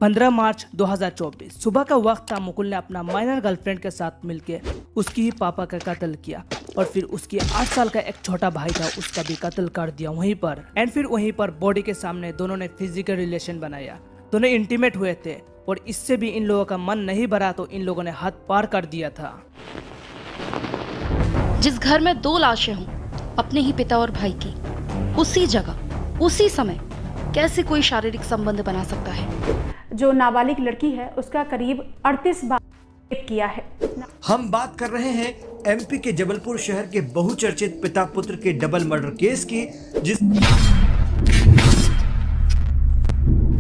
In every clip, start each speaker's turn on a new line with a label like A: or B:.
A: 15 मार्च 2024 सुबह का वक्त था। मुकुल ने अपना माइनर गर्लफ्रेंड के साथ मिलकर उसकी ही पापा का कत्ल किया और फिर उसकी 8 साल का एक छोटा भाई था, उसका भी कत्ल कर दिया वहीं पर। एंड फिर वहीं पर बॉडी के सामने दोनों ने फिजिकल रिलेशन बनाया, दोनों इंटीमेट हुए थे और इससे भी इन लोगों का मन नहीं भरा तो इन लोगों ने हद पार कर दिया था।
B: जिस घर में 2 लाशें हों अपने ही पिता और भाई की, उसी जगह उसी समय कैसे कोई शारीरिक संबंध बना सकता है?
C: जो नाबालिग लड़की है उसका करीब 38 बार रेप किया है।
D: हम बात कर रहे हैं एमपी के जबलपुर शहर के बहुचर्चित पिता पुत्र के डबल मर्डर केस की, जिस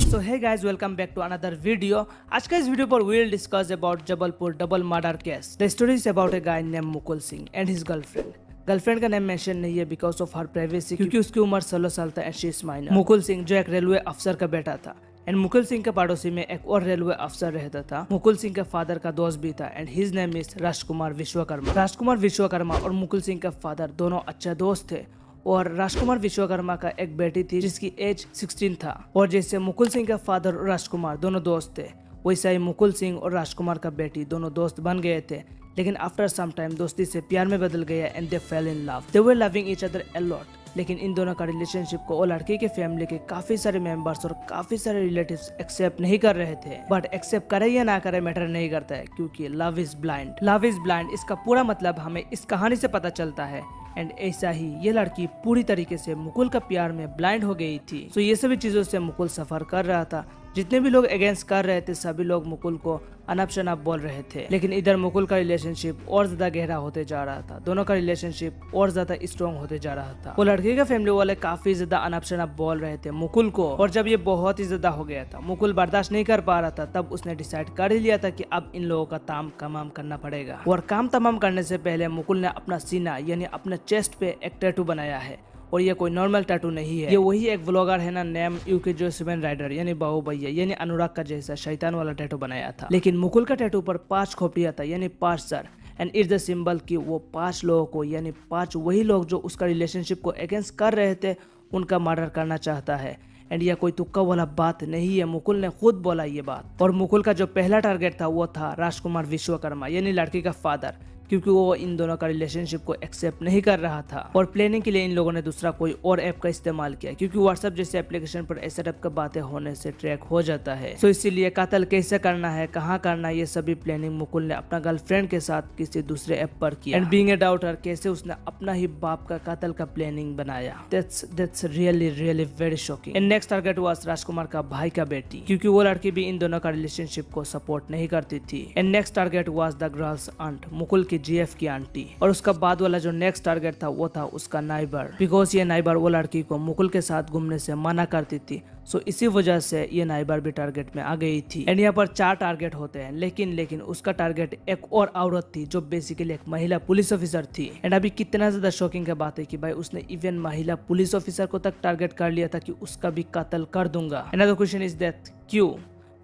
A: So hey guys, welcome back to another video. आज का इस वीडियो पर we will discuss about Jabalpur double murder case. The story is about a guy named Mukul Singh and his girlfriend. Girlfriend का नेम मेंशन नहीं है because of her privacy, क्योंकि उसकी उम्र 16 साल था and she is minor. Mukul Singh जो एक रेलवे अफसर का बेटा था एंड मुकुल सिंह के पड़ोसी में एक और रेलवे अफसर रहता था। मुकुल सिंह के फादर का दोस्त भी था एंड हिज नेम इज राजकुमार विश्वकर्मा। राजकुमार विश्वकर्मा और मुकुल सिंह का फादर दोनों अच्छे दोस्त थे और राजकुमार विश्वकर्मा का एक बेटी थी जिसकी एज 16 था। और जैसे मुकुल सिंह का फादर और राजकुमार दोनों दोस्त थे, वैसा ही मुकुल सिंह और राजकुमार का बेटी दोनों दोस्त बन गए थे। लेकिन आफ्टर सम टाइम दोस्ती से प्यार में बदल गया and they fail in love. They were loving each other a lot. लेकिन इन दोनों का रिलेशनशिप को और लड़की के फैमिली के काफी सारे मेंबर्स और काफी सारे रिलेटिव्स एक्सेप्ट नहीं कर रहे थे। बट एक्सेप्ट करे या ना करे मैटर नहीं करता है, क्योंकि love is blind. Love is blind इसका पूरा मतलब हमें इस कहानी से पता चलता है। एंड ऐसा ही ये लड़की पूरी तरीके से मुकुल का प्यार में ब्लाइंड हो गई थी। तो ये सभी चीजों से मुकुल सफर कर रहा था। जितने भी लोग अगेंस्ट कर रहे थे सभी लोग मुकुल को अनप शनप बोल रहे थे। लेकिन इधर मुकुल का रिलेशनशिप और ज्यादा गहरा होते जा रहा था। दोनों का रिलेशनशिप और ज्यादा स्ट्रॉन्ग होते जा रहा था। वो लड़की के फैमिली वाले काफी ज्यादा अनप शनप बोल रहे थे मुकुल को। और जब ये बहुत ही ज्यादा हो गया था, मुकुल बर्दाश्त नहीं कर पा रहा था, तब उसने डिसाइड कर ही लिया था कि अब इन लोगों का काम तमाम करना पड़ेगा। और काम तमाम करने से पहले मुकुल ने अपना सीना यानी अपने चेस्ट पे एक टैटू बनाया है। और ये कोई नॉर्मल टैटू नहीं है, ये वही एक व्लॉगर है ना नेम यूके जो सेवन राइडर यानी बाबू भैया यानी अनुराग का जैसा शैतान वाला टैटू बनाया था। लेकिन मुकुल का टैटू पर 5 खोपड़ियां था यानी 5 sir and it's the symbol कि वो 5 लोगों को यानी 5 वही लोग जो उसका रिलेशनशिप को अगेंस्ट कर रहे थे उनका मर्डर करना चाहता है। एंड यह कोई तुक्का वाला बात नहीं है, मुकुल ने खुद बोला ये बात। और मुकुल का जो पहला टारगेट था वो था राजकुमार विश्वकर्मा यानी लड़की का फादर, क्योंकि वो इन दोनों का रिलेशनशिप को एक्सेप्ट नहीं कर रहा था। और प्लानिंग के लिए इन लोगों ने दूसरा कोई और ऐप का इस्तेमाल किया, क्योंकि व्हाट्सएप जैसे एप्लीकेशन पर ऐसे टाइप का बातें होने से ट्रैक हो जाता है। तो इसीलिए कत्ल कैसे करना है, कहाँ करना है, ये सभी प्लानिंग मुकुल ने अपना गर्लफ्रेंड के साथ किसी दूसरे ऐप पर किया। एंड बीइंग ए डाउटर कैसे उसने अपना ही बाप का कत्ल का प्लानिंग बनाया। That's really really very shocking. And next target was Rajkumar का भाई का बेटी, क्योंकि वो लड़की भी इन दोनों का रिलेशनशिप को सपोर्ट नहीं करती थी। And next target was the girls aunt, Mukul की जीएफ की आंटी। और उसका बाद वाला जो नेक्स्ट टारगेट था वो था उसका नाइबर, बिकॉज ये नाइबर वो लड़की को मुकुल के साथ घूमने से मना करती थी। सो इसी वजह से ये नाइबर भी टारगेट में आ गई थी। एंड यहाँ पर 4 टारगेट होते हैं, लेकिन उसका टारगेट एक और औरत थी जो बेसिकली एक महिला पुलिस ऑफिसर थी। एंड अभी कितना ज्यादा शॉकिंग की बात है कि भाई उसने इवन महिला पुलिस ऑफिसर को तक टारगेट कर लिया था कि उसका भी कत्ल कर दूंगा। अनदर क्वेश्चन इज दैट क्यों?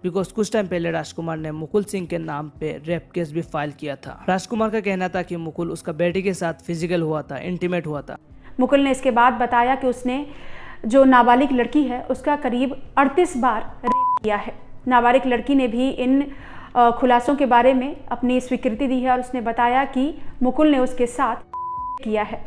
A: बिकॉज कुछ टाइम पहले राजकुमार ने मुकुल सिंह के नाम पे रेप केस भी फाइल किया था। राजकुमार का कहना था कि मुकुल उसका बेटी के साथ फिजिकल हुआ था, इंटीमेट हुआ था।
C: मुकुल ने इसके बाद बताया कि उसने जो नाबालिग लड़की है उसका करीब 38 बार रेप किया है। नाबालिग लड़की ने भी इन खुलासों के बारे में अपनी स्वीकृति दी है और उसने बताया कि मुकुल ने उसके साथ किया है,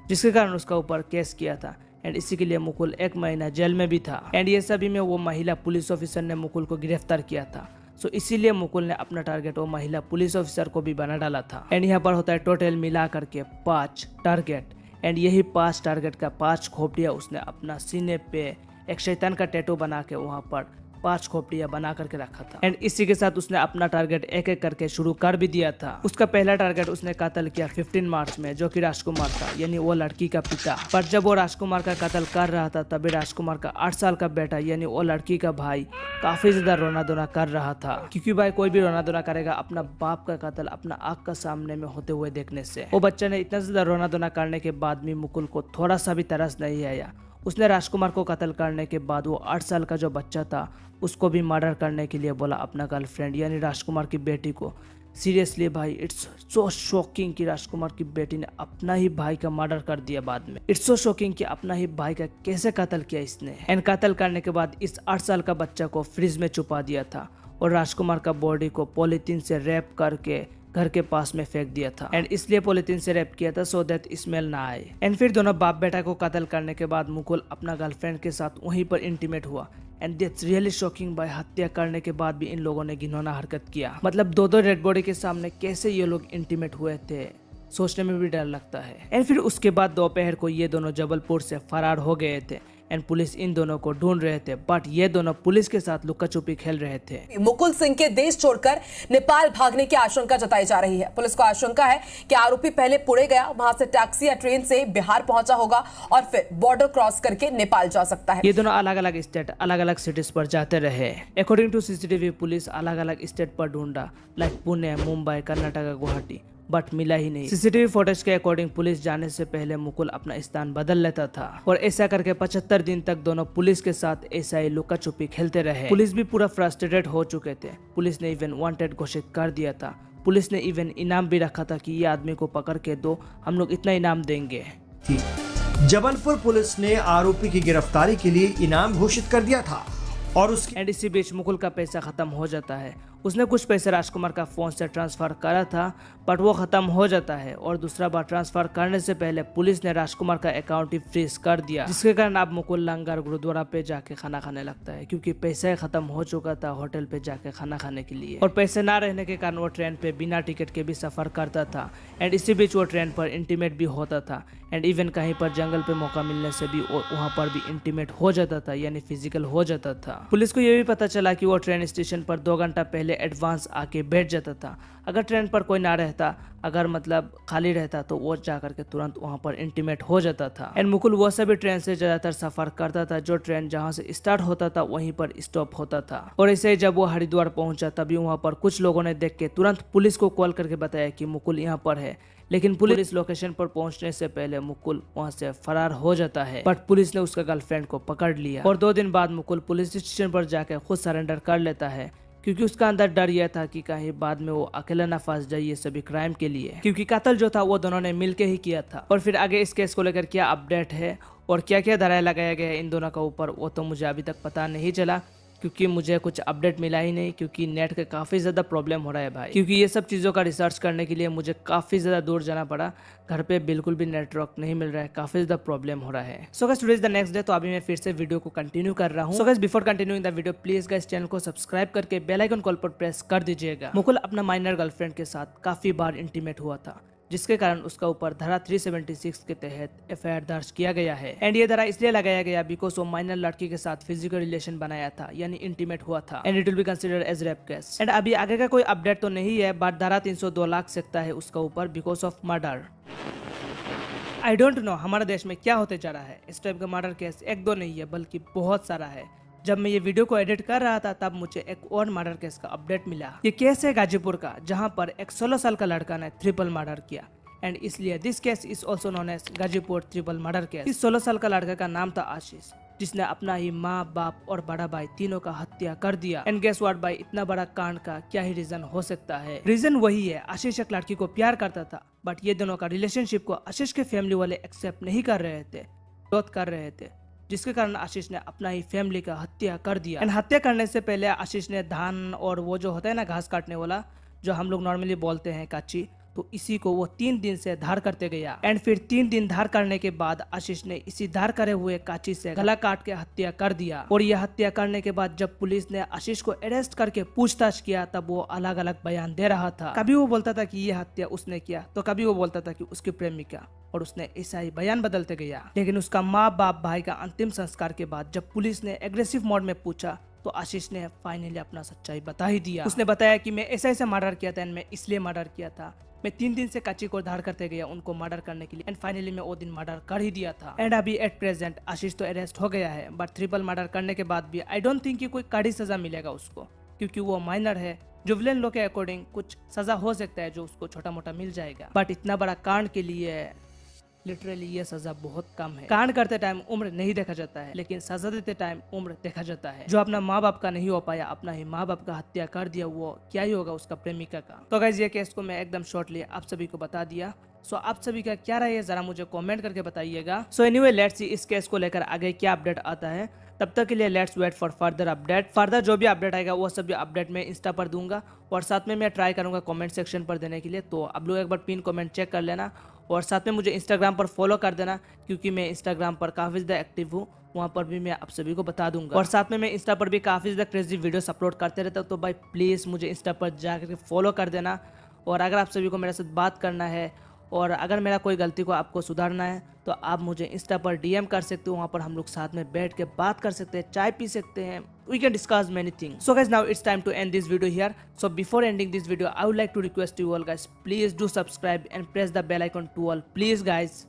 A: जिसके कारण उसका ऊपर केस किया था। एंड इसी के लिए मुकुल 1 महीना जेल में भी था। एंड ये सभी में वो महिला पुलिस ऑफिसर ने मुकुल को गिरफ्तार किया था। सो इसीलिए मुकुल ने अपना टारगेट वो महिला पुलिस ऑफिसर को भी बना डाला था। एंड यहाँ पर होता है टोटल मिला करके 5 टारगेट। एंड यही 5 टारगेट का 5 खोपड़ियां उसने अपना सीने पे एक शैतान का टैटू बना के वहाँ पर 5 खोपड़ियां बना करके रखा था। एंड इसी के साथ उसने अपना टारगेट एक एक करके शुरू कर भी दिया था। उसका पहला टारगेट उसने कत्ल किया 15 मार्च में, जो कि राजकुमार था यानी वो लड़की का पिता। पर जब वो राजकुमार का कत्ल कर रहा था तभी राजकुमार का 8 साल का बेटा यानी वो लड़की का भाई काफी ज्यादा रोना धोना कर रहा था, क्योंकि भाई कोई भी रोना धोना करेगा अपना बाप का कत्ल अपना आंख का सामने में होते हुए देखने से। वो बच्चे ने इतना ज्यादा रोना धोना करने के बाद भी मुकुल को थोड़ा सा भी तरस नहीं आया। उसने राजकुमार को कत्ल करने के बाद वो 8 साल का जो बच्चा था उसको भी मर्डर करने के लिए बोला अपना गर्लफ्रेंड यानी राजकुमार की बेटी को, सीरियसली भाई, इट्स सो शॉकिंग कि राजकुमार की बेटी ने अपना ही भाई का मर्डर कर दिया बाद में। इट्स सो शॉकिंग कि अपना ही भाई का कैसे कत्ल किया इसने। एंड कत्ल करने के बाद इस 8 साल का बच्चा को फ्रिज में छुपा दिया था और राजकुमार का बॉडी को पॉलीथीन से रैप करके घर के पास में फेंक दिया था। एंड इसलिए पॉलीथीन से रैप किया था सो दैट स्मेल ना आए। एंड फिर दोनों बाप बेटा को कत्ल करने के बाद मुकुल अपना गर्लफ्रेंड के साथ वहीं पर इंटीमेट हुआ। एंड दैट्स रियली शॉकिंग भाई, हत्या करने के बाद भी इन लोगों ने घिनौना हरकत किया। मतलब दो डेड बॉडी के सामने कैसे ये लोग इंटीमेट हुए थे, सोचने में भी डर लगता है। एंड फिर उसके बाद दोपहर को ये दोनों जबलपुर से फरार हो गए थे एंड पुलिस इन दोनों को ढूंढ रहे थे, बट ये दोनों पुलिस के साथ लुका छुपी खेल रहे थे।
E: मुकुल सिंह के देश छोड़कर नेपाल भागने की आशंका जताई जा रही है। पुलिस को आशंका है कि आरोपी पहले पुणे गया, वहां से टैक्सी या ट्रेन से बिहार पहुंचा होगा और फिर बॉर्डर क्रॉस करके नेपाल जा सकता है।
A: ये दोनों अलग अलग स्टेट, अलग अलग सिटीज पर जाते रहे। अकॉर्डिंग टू सीसीटीवी पुलिस अलग अलग स्टेट पर ढूंढा, लाइक पुणे, मुंबई, कर्नाटक, गुवाहाटी, बट मिला ही नहीं। सीसीटीवी फुटेज के अकॉर्डिंग पुलिस जाने से पहले मुकुल अपना स्थान बदल लेता था और ऐसा करके 75 दिन तक दोनों पुलिस के साथ ऐसा ही लुका छुपी खेलते रहे। पुलिस भी पूरा फ्रस्ट्रेटेड हो चुके थे। पुलिस ने इवन वांटेड घोषित कर दिया था। पुलिस ने इवन इनाम भी रखा था कि ये आदमी को पकड़ के दो, हम लोग इतना इनाम देंगे।
D: जबलपुर पुलिस ने आरोपी की गिरफ्तारी के लिए इनाम घोषित कर दिया था और उसके
A: एंड इसी बीच मुकुल का पैसा खत्म हो जाता है। उसने कुछ पैसे राजकुमार का फोन से ट्रांसफर करा था, बट वो खत्म हो जाता है और दूसरा बार ट्रांसफर करने से पहले पुलिस ने राजकुमार का अकाउंट ही फ्रीज कर दिया, जिसके कारण अब मुकुल लंगर गुरुद्वारा पे जाके खाना खाने लगता है, क्योंकि पैसा खत्म हो चुका था होटल पे जाके खाना खाने के लिए। और पैसे ना रहने के कारण वो ट्रेन पे बिना टिकट के भी सफर करता था। एंड इसी बीच वो ट्रेन पर इंटीमेट भी होता था। एंड इवन कहीं पर जंगल पे मौका मिलने से भी वहाँ पर भी इंटीमेट हो जाता था, यानी फिजिकल हो जाता था। पुलिस को ये भी पता चला कि वो ट्रेन स्टेशन पर 2 घंटा पहले एडवांस आके बैठ जाता था। अगर ट्रेन पर कोई ना रहता, अगर मतलब खाली रहता, तो वो जाकर के तुरंत वहाँ पर इंटीमेट हो जाता था। एंड मुकुल वो सभी ट्रेन से ज्यादातर सफर करता था जो ट्रेन जहाँ से स्टार्ट होता था वहीं पर स्टॉप होता था। और ऐसे ही जब वो हरिद्वार पहुंचा तभी वहाँ पर कुछ लोगों ने देख के तुरंत पुलिस को कॉल करके बताया कि मुकुल यहाँ पर है। लेकिन पुलिस लोकेशन पर पहुंचने से पहले मुकुल वहां से फरार हो जाता है, बट पुलिस ने उसका गर्लफ्रेंड को पकड़ लिया। और 2 दिन बाद मुकुल पुलिस स्टेशन पर जाकर खुद सरेंडर कर लेता है, क्योंकि उसका अंदर डर यह था कि कहीं बाद में वो अकेला ना फंस जाए ये सभी क्राइम के लिए, क्योंकि कत्ल जो था वो दोनों ने मिलके ही किया था। और फिर आगे इस केस को लेकर क्या अपडेट है और क्या क्या धाराएं लगाया गया है इन दोनों का ऊपर, वो तो मुझे अभी तक पता नहीं चला, क्योंकि मुझे कुछ अपडेट मिला ही नहीं, क्योंकि नेट का काफ़ी ज़्यादा प्रॉब्लम हो रहा है भाई। क्योंकि ये सब चीज़ों का रिसर्च करने के लिए मुझे काफ़ी ज़्यादा दूर जाना पड़ा, घर पे बिल्कुल भी नेटवर्क नहीं मिल रहा है, काफ़ी ज़्यादा प्रॉब्लम हो रहा है। So guys today is the next day, तो अभी मैं फिर से वीडियो को कंटिन्यू कर रहा हूँ। So guys before continuing the video please guys channel को सब्सक्राइब करके बेल आइकन कॉल पर प्रेस कर दीजिएगा। मुकुल अपना माइनर गर्लफ्रेंड के साथ काफ़ी बार इंटीमेट हुआ था, जिसके कारण उसका ऊपर धारा 376 के तहत एफआईआर दर्ज किया गया है। एंड ये धारा इसलिए लगाया गया बिकॉज वो माइनर लड़की के साथ फिजिकल रिलेशन बनाया था, यानी इंटीमेट हुआ था। And it will be considered as rape case. And अभी आगे का कोई अपडेट तो नहीं है, बट धारा 302 लाख सकता है उसका ऊपर because of murder. I don't know हमारे देश में क्या होते जा रहा है। इस टाइप का मर्डर केस 1-2 नहीं है बल्कि बहुत सारा है। जब मैं ये वीडियो को एडिट कर रहा था तब मुझे एक और मर्डर केस का अपडेट मिला। ये केस है गाजीपुर का, जहां पर एक 16 साल का लड़का ने ट्रिपल मर्डर किया। एंड इसलिए this case is also known as Ghazipur triple murder case. इस 16 साल का लड़का का नाम था आशीष, जिसने अपना ही माँ, बाप और बड़ा भाई तीनों का हत्या कर दिया। एंड गेस व्हाट भाई, इतना बड़ा कांड का क्या ही रीजन हो सकता है? रीजन वही है, आशीष एक लड़की को प्यार करता था, बट ये दोनों का रिलेशनशिप को आशीष के फैमिली वाले एक्सेप्ट नहीं कर रहे थे, विरोध कर रहे थे, जिसके कारण आशीष ने अपना ही फैमिली का हत्या कर दिया। एंड हत्या करने से पहले आशीष ने धान और वो जो होता है ना घास काटने वाला, जो हम लोग नॉर्मली बोलते हैं काची, तो इसी को वो 3 दिन से धार करते गया। एंड फिर 3 दिन धार करने के बाद आशीष ने इसी धार करे हुए काची से गला काट के हत्या कर दिया। और यह हत्या करने के बाद जब पुलिस ने आशीष को अरेस्ट करके पूछताछ किया तब वो अलग अलग बयान दे रहा था। कभी वो बोलता था कि यह हत्या उसने किया, तो कभी वो बोलता था कि उसकी प्रेमिका, और उसने ऐसा ही बयान बदलते गया। लेकिन उसका माँ, बाप, भाई का अंतिम संस्कार के बाद जब पुलिस ने एग्रेसिव मोड में पूछा तो आशीष ने फाइनली अपना सच्चाई बता ही दिया। उसने बताया कि मैं ऐसा मर्डर किया था, एंड मैं इसलिए मर्डर किया था, मैं 3 दिन से कच्ची को धार करते गया उनको मर्डर करने के लिए, एंड फाइनली मैं वो दिन मर्डर कर ही दिया था। एंड अभी एट प्रेजेंट आशीष तो अरेस्ट हो गया है, बट ट्रिपल मर्डर करने के बाद भी आई डोंट थिंक कि कोई कड़ी सजा मिलेगा उसको, क्योंकि वो माइनर है। जुवेनाइल लॉ के अकॉर्डिंग कुछ सजा हो सकता है जो उसको छोटा मोटा मिल जाएगा, बट इतना बड़ा कांड के लिए लिटरली ये सजा बहुत कम है। कांड करते टाइम उम्र नहीं देखा जाता है, लेकिन सजा देते टाइम उम्र देखा जाता है। जो अपना माँ बाप का नहीं हो पाया, अपना ही माँ बाप का हत्या कर दिया, वो क्या ही होगा उसका प्रेमिका का। तो गाइस ये केस को मैं एकदम शॉर्टली आप सभी को बता दिया। सो आप सभी का क्या राय है जरा मुझे कमेंट करके बताइएगा। सो एनीवे लेट्स सी इस केस को लेकर आगे क्या अपडेट आता है। तब तक के लिए let's wait for further update. Further जो भी अपडेट आएगा वो सब भी अपडेट मैं इंस्टा पर दूंगा और साथ में मैं ट्राई करूंगा कमेंट सेक्शन पर देने के लिए। तो आप लोग एक बार पिन कमेंट चेक कर लेना और साथ में मुझे इंस्टाग्राम पर फॉलो कर देना, क्योंकि मैं इंस्टाग्राम पर काफ़ी ज़्यादा एक्टिव हूँ। वहाँ पर भी मैं आप सभी को बता दूंगा और साथ में मैं इंस्टा पर भी काफ़ी ज़्यादा क्रेजी वीडियोस अपलोड करते रहता हूँ। तो भाई प्लीज़ मुझे इंस्टा पर जाकर फॉलो कर देना। और अगर आप सभी को मेरे साथ बात करना है और अगर मेरा कोई गलती को आपको सुधारना है तो आप मुझे इंस्टा पर डीएम कर सकते हो। वहाँ पर हम लोग साथ में बैठ के बात कर सकते हैं, चाय पी सकते हैं। We can discuss many things. So guys, now it's time to end this video here. So before ending this video, I would like to request you all guys, please do subscribe and press the bell icon to all. Please guys.